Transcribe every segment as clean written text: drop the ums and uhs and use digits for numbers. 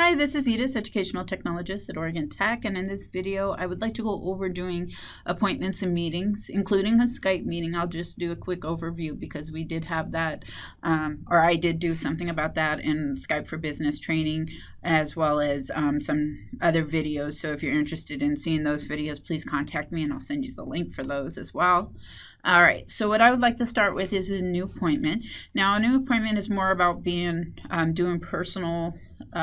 Hi, this is Edith, Educational Technologist at Oregon Tech, and in this video I would like to go over doing appointments and meetings, including a Skype meeting. I'll just do a quick overview because we did have that, or I did do something about that in Skype for Business training, as well as some other videos. So if you're interested in seeing those videos, please contact me and I'll send you the link for those as well. All right, so what I would like to start with is a new appointment. Now, a new appointment is more about being doing personal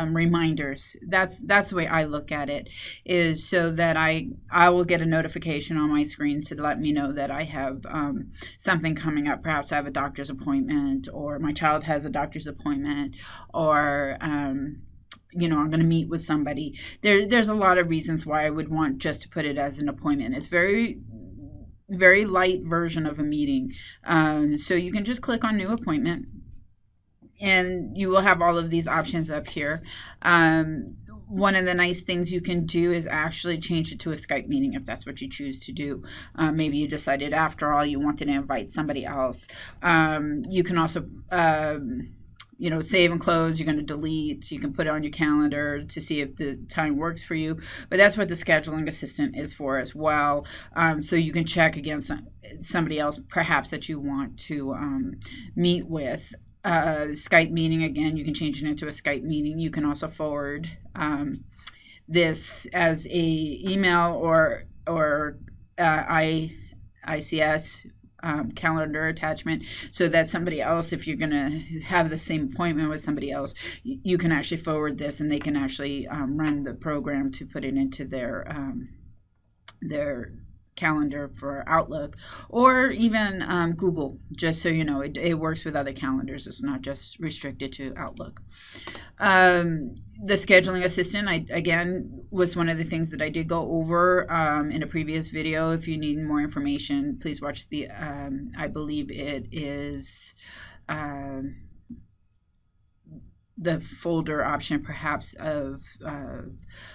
reminders. That's the way I look at it, is so that I will get a notification on my screen to let me know that I have something coming up. Perhaps I have a doctor's appointment, or my child has a doctor's appointment, or I'm going to meet with somebody. There's a lot of reasons why I would want just to put it as an appointment. It's very light version of a meeting. So you can just click on new appointment and you will have all of these options up here. One of the nice things you can do is actually change it to a Skype meeting if that's what you choose to do. Maybe you decided after all you wanted to invite somebody else. You can also save and close. You're going to delete. You can put it on your calendar to see if the time works for you. But that's what the scheduling assistant is for as well. So you can check against somebody else perhaps that you want to meet with. Skype meeting, again, you can change it into a Skype meeting. You can also forward this as a email or ICS calendar attachment, so that somebody else, if you're going to have the same appointment with somebody else, you can actually forward this and they can actually run the program to put it into their calendar for Outlook, or even Google, just so you know, it works with other calendars. It's not just restricted to Outlook. The scheduling assistant, again, was one of the things that I did go over in a previous video. If you need more information, please watch the, I believe it is the folder option perhaps of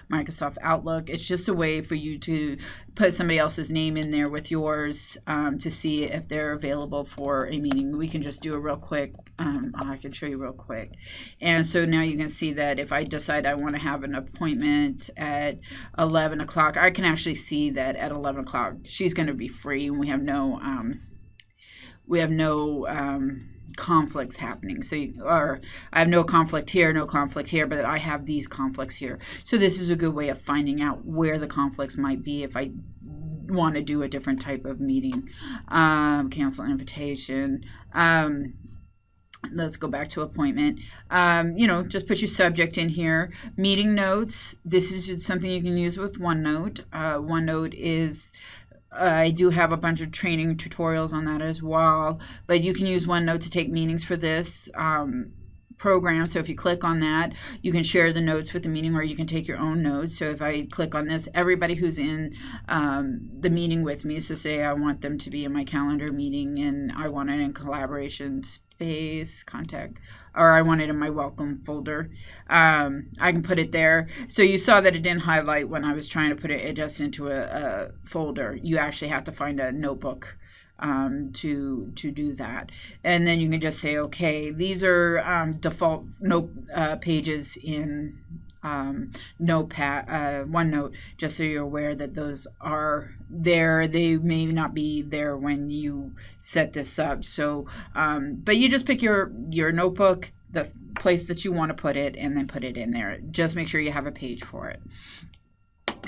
Microsoft Outlook. It's just a way for you to put somebody else's name in there with yours to see if they're available for a meeting. We can just do a real quick, I can show you real quick. And so now you can see that if I decide I want to have an appointment at 11 o'clock, I can actually see that at 11 o'clock she's going to be free, and we have no conflicts happening. So I have no conflict here, but I have these conflicts here. So this is a good way of finding out where the conflicts might be if I want to do a different type of meeting. Cancel invitation. Let's go back to appointment. Just put your subject in here. Meeting notes. This is something you can use with OneNote. OneNote is I do have a bunch of training tutorials on that as well, but you can use OneNote to take meetings for this program. So if you click on that, you can share the notes with the meeting, or you can take your own notes. So if I click on this, everybody who's in the meeting with me, so say I want them to be in my calendar meeting and I want it in collaboration space, contact, or I want it in my welcome folder, I can put it there. So you saw that it didn't highlight when I was trying to put it just into a folder. You actually have to find a notebook to do that, and then you can just say, okay, these are default note pages in Notepad, OneNote, just so you're aware that those are there. They may not be there when you set this up. So, but you just pick your notebook, the place that you want to put it, and then put it in there. Just make sure you have a page for it.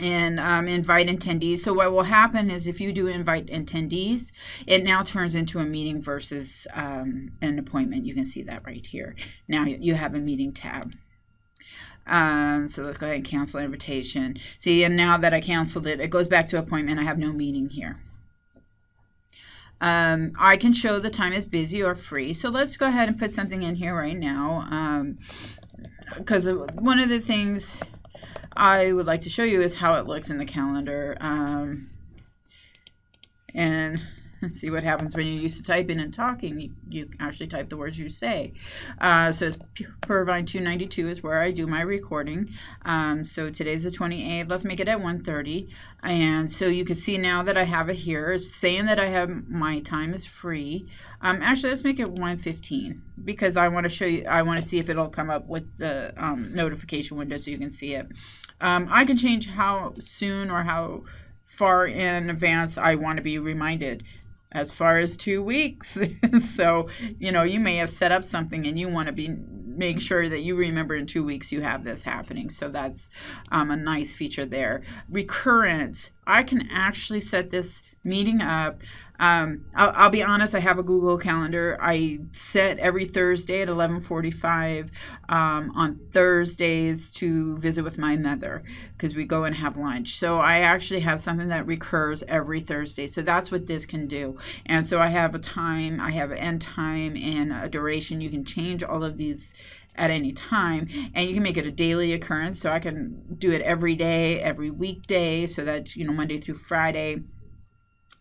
And invite attendees. So what will happen is if you do invite attendees, it now turns into a meeting versus an appointment. You can see that right here. Now you have a meeting tab. So let's go ahead and cancel invitation. See, and now that I canceled it, it goes back to appointment. I have no meeting here. I can show the time is busy or free. So let's go ahead and put something in here right now. Because one of the things I would like to show you is how it looks in the calendar. And See what happens when you're used to typing and talking. You actually type the words you say. So it's Purvine 292 is where I do my recording. So today's the 28th. Let's make it at 1:30. And so you can see now that I have it here. It's saying that I have my time is free. Actually, let's make it 1:15 because I want to show you. I want to see if it'll come up with the notification window so you can see it. I can change how soon or how far in advance I want to be reminded, as far as 2 weeks. So, you may have set up something and you want to make sure that you remember in 2 weeks you have this happening. So that's a nice feature there. Recurrence, I can actually set this meeting up. I'll be honest, I have a Google Calendar. I set every Thursday at 11:45 on Thursdays to visit with my mother because we go and have lunch. So I actually have something that recurs every Thursday. So that's what this can do. And so I have a time, I have an end time and a duration. You can change all of these at any time, and you can make it a daily occurrence. So I can do it every day, every weekday. So that's, Monday through Friday.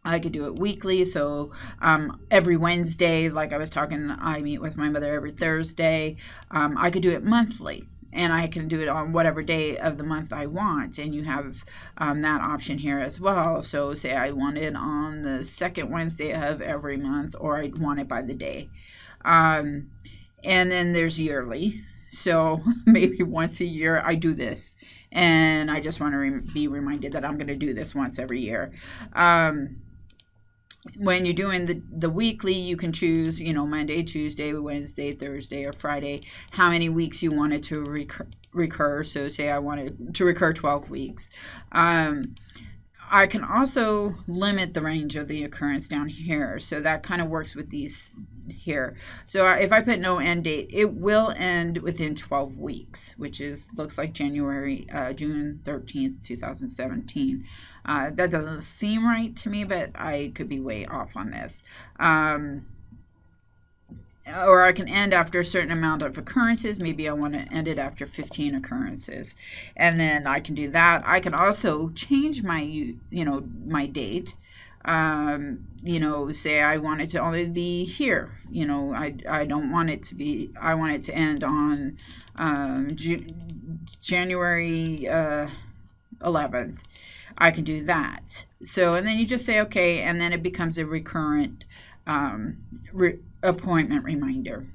I could do it weekly, so every Wednesday, like I was talking, I meet with my mother every Thursday. I could do it monthly, and I can do it on whatever day of the month I want, and you have that option here as well. So say I want it on the second Wednesday of every month, or I want it by the day. And then there's yearly. So maybe once a year I do this, and I just want to be reminded that I'm going to do this once every year. When you're doing the weekly, you can choose, Monday, Tuesday, Wednesday, Thursday, or Friday, how many weeks you want it to recur. So say I want it to recur 12 weeks. I can also limit the range of the occurrence down here. So that kind of works with these here. So if I put no end date, it will end within 12 weeks, which looks like June 13th, 2017. That doesn't seem right to me, but I could be way off on this. Or I can end after a certain amount of occurrences. Maybe I want to end it after 15 occurrences. And then I can do that. I can also change my, my date. Say I want it to only be here. I don't want it to be, I want it to end on January 11th. I can do that. So, and then you just say, okay, and then it becomes a recurrent appointment reminder.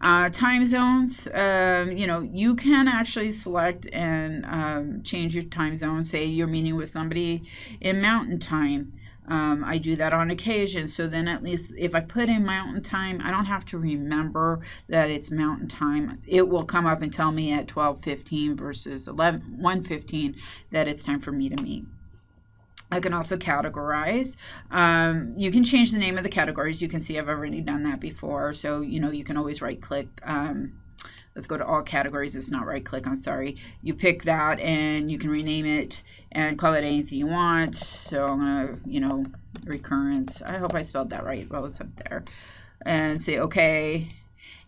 Time zones, you can actually select and change your time zone. Say you're meeting with somebody in Mountain Time. I do that on occasion. So then at least if I put in Mountain Time, I don't have to remember that it's Mountain Time. It will come up and tell me at 12:15 versus 1:15 that it's time for me to meet. I can also categorize. You can change the name of the categories. You can see I've already done that before. So, you can always right click. Let's go to all categories. It's not right click, I'm sorry. You pick that and you can rename it and call it anything you want. So I'm going to, recurrence. I hope I spelled that right. Well, it's up there. And say okay.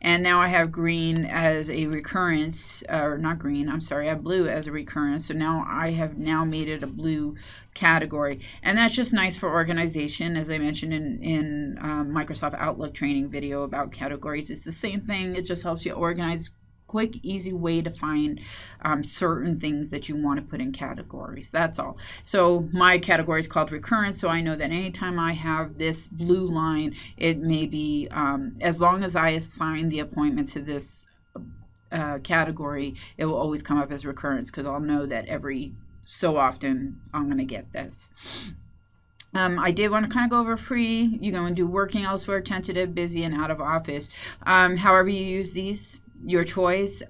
And now I have green as a recurrence, or not green, I'm sorry, I have blue as a recurrence. So now I have made it a blue category. And that's just nice for organization. As I mentioned in Microsoft Outlook training video about categories, it's the same thing. It just helps you organize. Quick, easy way to find certain things that you want to put in categories. That's all. So my category is called recurrence, so I know that anytime I have this blue line, it may be, as long as I assign the appointment to this category, it will always come up as recurrence because I'll know that every so often I'm going to get this. I did want to kind of go over free. You go and do working elsewhere, tentative, busy, and out of office. However you use these, your choice.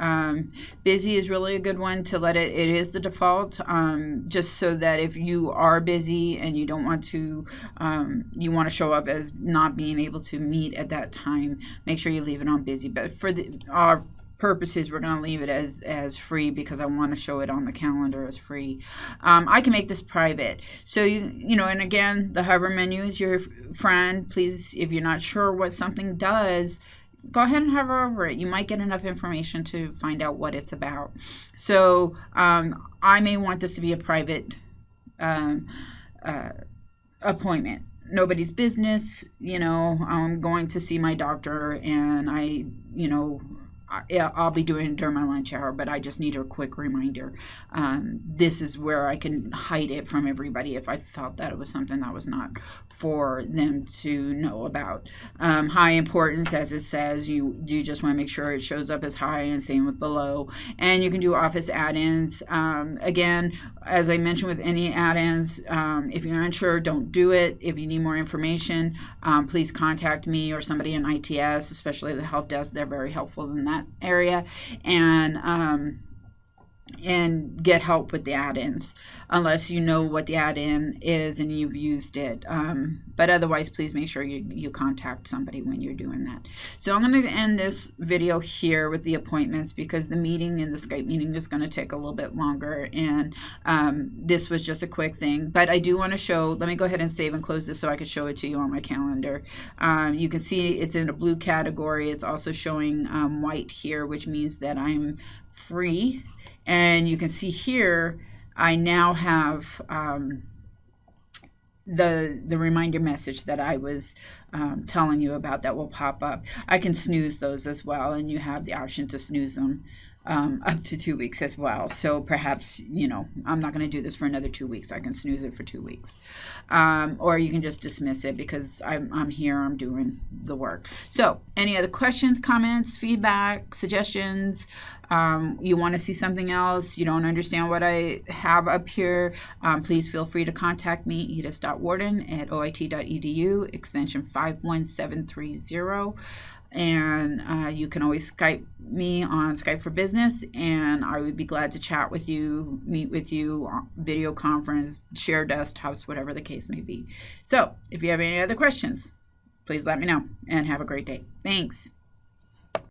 Busy is really a good one to let it is the default, just so that if you are busy and you don't want to, you want to show up as not being able to meet at that time, make sure you leave it on busy. But for our purposes, we're going to leave it as free because I want to show it on the calendar as free. I can make this private. So and again, the hover menu is your friend. Please, if you're not sure what something does, go ahead and hover over it. You might get enough information to find out what it's about. So I may want this to be a private appointment. nobody's business. I'm going to see my doctor, and I'll be doing it during my lunch hour, but I just need a quick reminder. This is where I can hide it from everybody if I felt that it was something that was not for them to know about. High importance, as it says, you just want to make sure it shows up as high, and same with the low. And you can do office add-ins. Again, as I mentioned with any add-ins, if you're unsure, don't do it. If you need more information, please contact me or somebody in ITS, especially the help desk. They're very helpful in that area, and get help with the add-ins unless you know what the add-in is and you've used it. But otherwise, please make sure you contact somebody when you're doing that. So I'm going to end this video here with the appointments, because the meeting and the Skype meeting is going to take a little bit longer, and this was just a quick thing. But I do want to show, let me go ahead and save and close this so I can show it to you on my calendar. You can see it's in a blue category. It's also showing white here, which means that I'm free. And you can see here I now have the reminder message that I was telling you about that will pop up. I can snooze those as well, and you have the option to snooze them up to 2 weeks as well. So perhaps, I'm not going to do this for another 2 weeks. I can snooze it for 2 weeks. Or you can just dismiss it because I'm here, I'm doing the work. So any other questions, comments, feedback, suggestions? You want to see something else? You don't understand what I have up here? Please feel free to contact me, edis.warden@oit.edu, extension 51730. And you can always Skype me on Skype for Business, and I would be glad to chat with you, meet with you, video conference, share desktop, whatever the case may be. So if you have any other questions, please let me know, and have a great day. Thanks.